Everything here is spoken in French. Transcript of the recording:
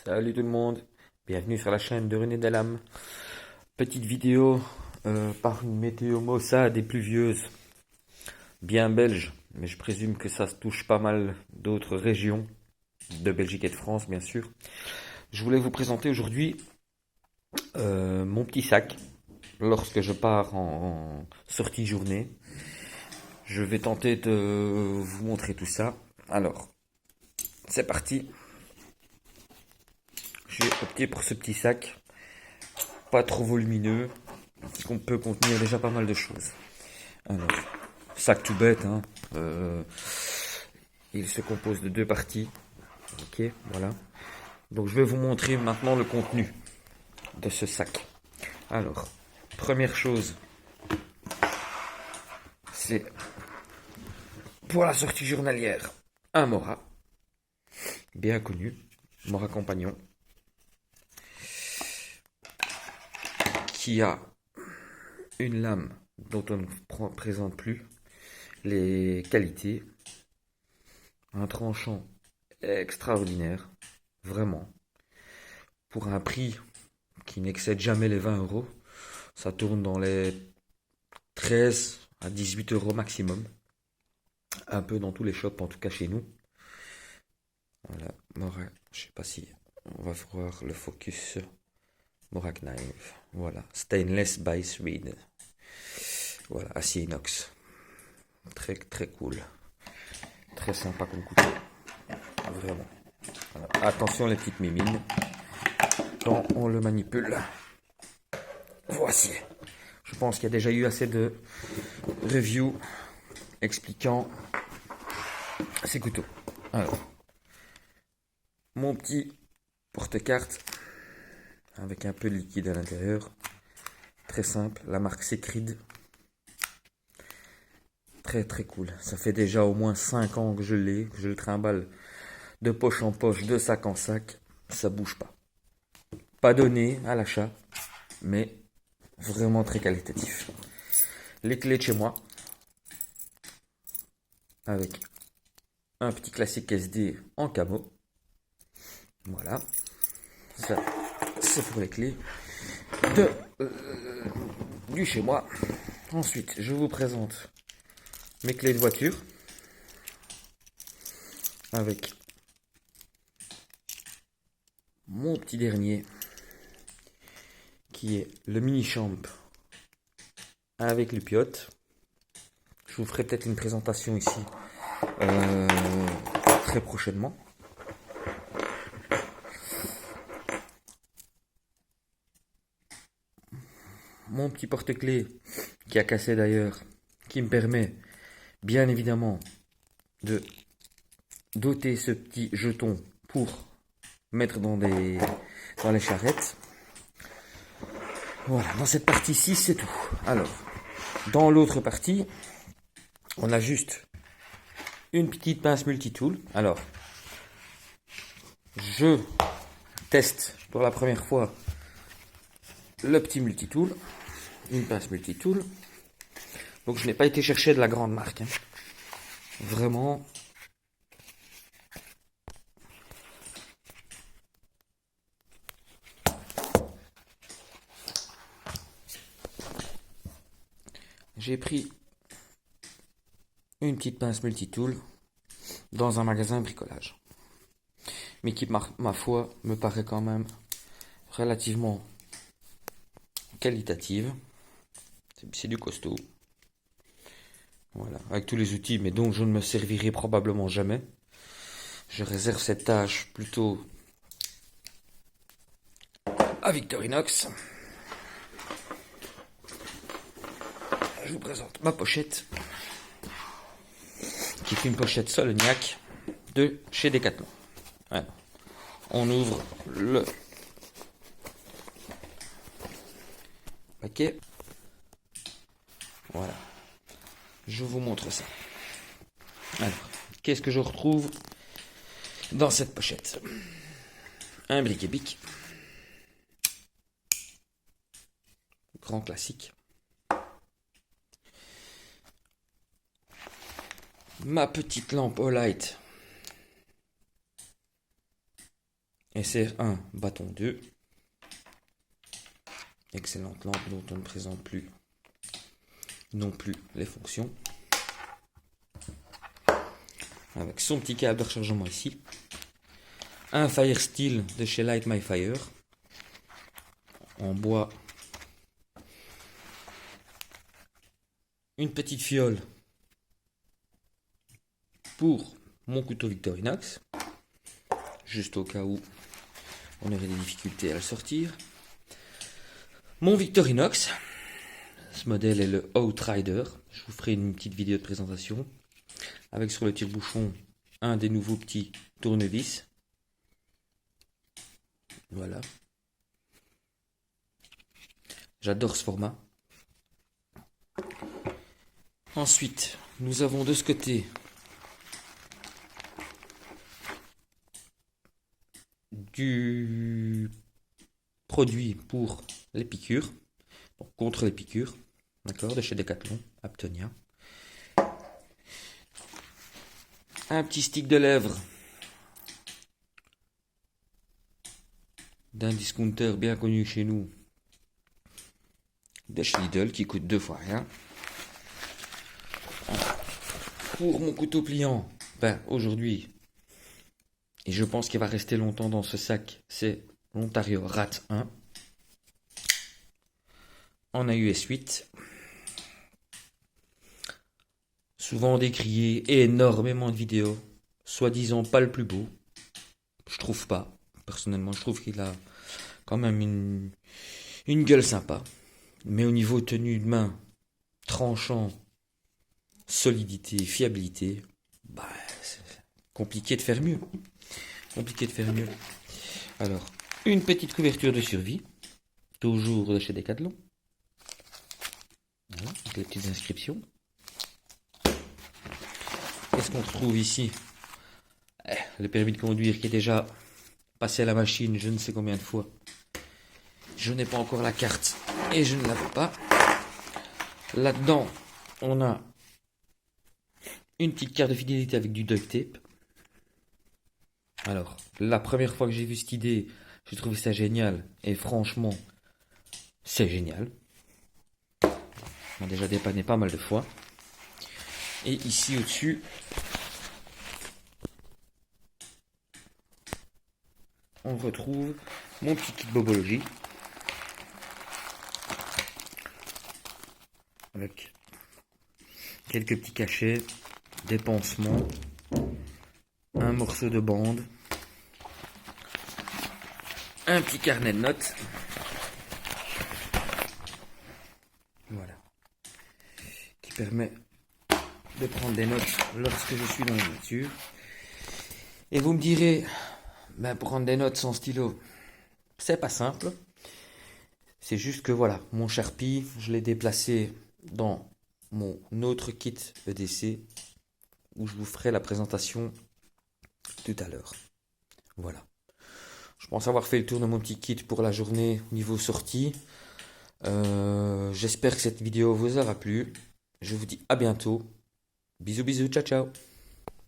Salut tout le monde, bienvenue sur la chaîne de René Delame. Petite vidéo par une météo maussade et pluvieuse, bien belge, mais je présume que ça se touche pas mal d'autres régions, de Belgique et de France bien sûr. Je voulais vous présenter aujourd'hui mon petit sac lorsque je pars en sortie journée. Je vais tenter de vous montrer tout ça. Alors, c'est parti. J'ai opté pour ce petit sac, pas trop volumineux, qui peut contenir déjà pas mal de choses. Alors, sac tout bête, hein. Il se compose de deux parties. Ok, voilà. Donc je vais vous montrer maintenant le contenu de ce sac. Alors, première chose, c'est pour la sortie journalière, un Mora, bien connu, Mora Compagnon, qui a une lame dont on ne présente plus les qualités, un tranchant extraordinaire, vraiment, pour un prix qui n'excède jamais les 20 euros. Ça tourne dans les 13 à 18 euros maximum. Un peu dans tous les shops, en tout cas chez nous. Voilà, Mora, je sais pas si on va voir le focus. Mora Knife, voilà, stainless by Swede. Voilà, acier inox. Très très cool. Très sympa comme couteau. Vraiment. Voilà. Attention les petites mimines. Quand on le manipule. Voici. Je pense qu'il y a déjà eu assez de reviews expliquant ces couteaux. Alors, mon petit porte-carte avec un peu de liquide à l'intérieur. Très simple. La marque Secrid. Très très cool. Ça fait déjà au moins 5 ans que je l'ai, que je le trimballe de poche en poche, de sac en sac. Ça bouge pas. Pas donné à l'achat, mais vraiment très qualitatif. Les clés de chez moi, avec un petit classique SD en camo. Voilà. Ça, c'est pour les clés de, du chez moi. Ensuite, je vous présente mes clés de voiture avec mon petit dernier qui est le mini champ avec le piote. Je vous ferai peut-être une présentation ici euh, très prochainement. Mon petit porte-clés qui a cassé d'ailleurs, qui me permet bien évidemment de doter ce petit jeton pour mettre dans les charrettes. Voilà, dans cette partie-ci, c'est tout. Alors, dans l'autre partie, on a juste une petite pince multitool. Alors, je teste pour la première fois le petit multitool, une pince multitool. Donc, je n'ai pas été chercher de la grande marque, hein. Vraiment. J'ai pris une petite pince multitool dans un magasin bricolage. Mais qui, ma foi, me paraît quand même relativement qualitative. C'est du costaud. Voilà, avec tous les outils, mais dont je ne me servirai probablement jamais. Je réserve cette tâche plutôt à Victorinox. Je vous présente ma pochette, qui est une pochette Soloniac de chez Decathlon. Voilà. On ouvre le paquet. Voilà. Je vous montre ça. Alors, qu'est-ce que je retrouve dans cette pochette? Un briquet-bic. Grand classique. Ma petite lampe Olight SR1 bâton 2. Excellente lampe dont on ne présente plus non plus les fonctions. Avec son petit câble de rechargement ici. Un Fire Steel de chez Light My Fire. En bois. Une petite fiole pour mon couteau Victorinox. Juste au cas où on aurait des difficultés à le sortir. Mon Victorinox. Ce modèle est le Outrider. Je vous ferai une petite vidéo de présentation. Avec sur le tire-bouchon un des nouveaux petits tournevis. Voilà. J'adore ce format. Ensuite, nous avons de ce côté du produit pour les piqûres, donc contre les piqûres, d'accord, de chez Decathlon, Aptonia. Un petit stick de lèvres d'un discounter bien connu chez nous, de chez Lidl, qui coûte 2 fois rien. Pour mon couteau pliant, aujourd'hui, et je pense qu'il va rester longtemps dans ce sac, c'est l'Ontario Rat 1 en AUS 8. Souvent décrié, énormément de vidéos, soi-disant pas le plus beau. Je trouve pas. Personnellement, je trouve qu'il a quand même une gueule sympa. Mais au niveau tenue de main, tranchant, solidité, fiabilité, c'est compliqué de faire mieux. Compliqué de faire mieux. Alors, une petite couverture de survie, toujours de chez Decathlon. Voilà, avec les petites inscriptions. Qu'est-ce qu'on retrouve ici? Le permis de conduire qui est déjà passé à la machine je ne sais combien de fois. Je n'ai pas encore la carte et je ne la veux pas. Là-dedans, on a une petite carte de fidélité avec du duct tape. Alors, la première fois que j'ai vu cette idée, j'ai trouvé ça génial. Et franchement, c'est génial. On a déjà dépanné pas mal de fois. Et ici au-dessus, on retrouve mon petit kit bobologie. Avec quelques petits cachets, des pansements, un morceau de bande, un petit carnet de notes. Voilà. Qui permet de prendre des notes lorsque je suis dans la voiture. Et vous me direz, prendre des notes sans stylo, c'est pas simple. C'est juste que voilà, mon Sharpie, je l'ai déplacé dans mon autre kit EDC où je vous ferai la présentation tout à l'heure. Voilà. Je pense avoir fait le tour de mon petit kit pour la journée niveau sortie. J'espère que cette vidéo vous aura plu. Je vous dis à bientôt. Bisous bisous, ciao ciao.